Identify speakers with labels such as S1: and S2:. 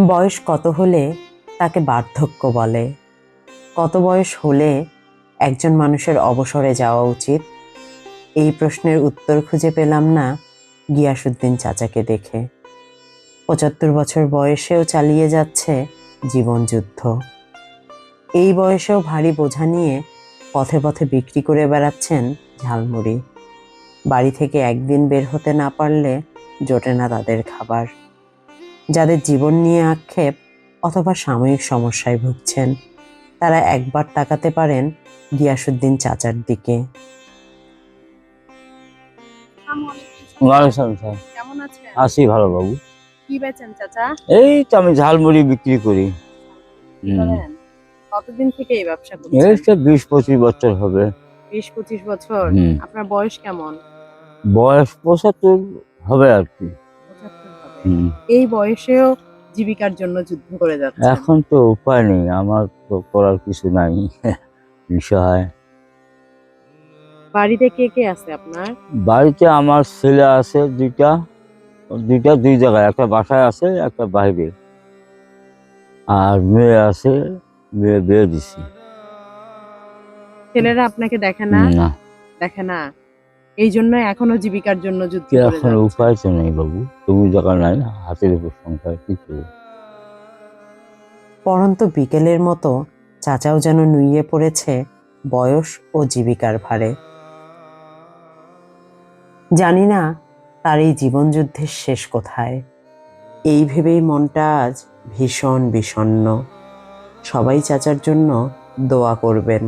S1: বয়স কত হলে তাকে বার্ধক্য বলে? কত বয়স হলে একজন মানুষের অবসরে যাওয়া উচিত? এই প্রশ্নের উত্তর খুঁজে পেলাম না গিয়াসউদ্দিন চাচাকে দেখে। ৭৫ বছর বয়সেও চালিয়ে যাচ্ছে জীবনযুদ্ধ। এই বয়সেও ভারী বোঝা নিয়ে পথে পথে বিক্রি করে বেড়াচ্ছেন ঝালমুড়ি। বাড়ি থেকে একদিন বের হতে না পারলে জোটে না তাদের খাবার। যাদের জীবন নিয়ে আক্ষেপ অথবা সাময়িক সমস্যায় ভুগছেন, তারা একবার তাকাতে পারেন গিয়াসউদ্দিন চাচার দিকে।
S2: কেমন আছেন?
S3: আছি ভালো বাবু।
S2: কি বেচেন চাচা?
S3: এই তো আমি ঝালমুড়ি বিক্রি করি।
S2: করেন? কতদিন থেকে এই ব্যবসা
S3: এই
S2: করছেন?
S3: তো 20-25 বছর হবে।
S2: 20-25 বছর।
S3: হুম।
S2: আপনার বয়স কেমন?
S3: বয়স 75 হবে আর কি।
S2: 75 হবে।
S3: হুম।
S2: এই বয়সেও জীবিকার জন্য যুদ্ধ করে যাচ্ছেন।
S3: এখন তো উপায় নেই, আমার তো করার কিছু নাই। বিষয়
S2: বাড়িতে কে কে আছে আপনার?
S3: বাড়িতে আমার ছেলে আছে দুইটা, দুই জায়গায়, একটা বাসায় আছে একটা বাইরে। আর মেয়ে আছে, মেয়ে বিয়ে দিছি।
S2: ছেলেরা আপনাকে দেখে না?
S3: না,
S2: দেখে না। এই জন্য এখনো জীবিকার জন্য যুদ্ধ করে
S3: এখন
S2: যাচ্ছেন।
S3: উপায় তো নেই বাবু, তুমি জায়গা নাই, হাতের উপর সংসার কি করবো।
S1: পরন্ত বিকেলের মতো চাচাও যেন নুইয়ে পড়েছে বয়স ও জীবিকার ভারে। জানি না তার এই জীবনযুদ্ধের শেষ কোথায়। এই ভেবেই মনটা আজ ভীষণ বিষণ্ণ। সবাই চাচার জন্য দোয়া করবেন।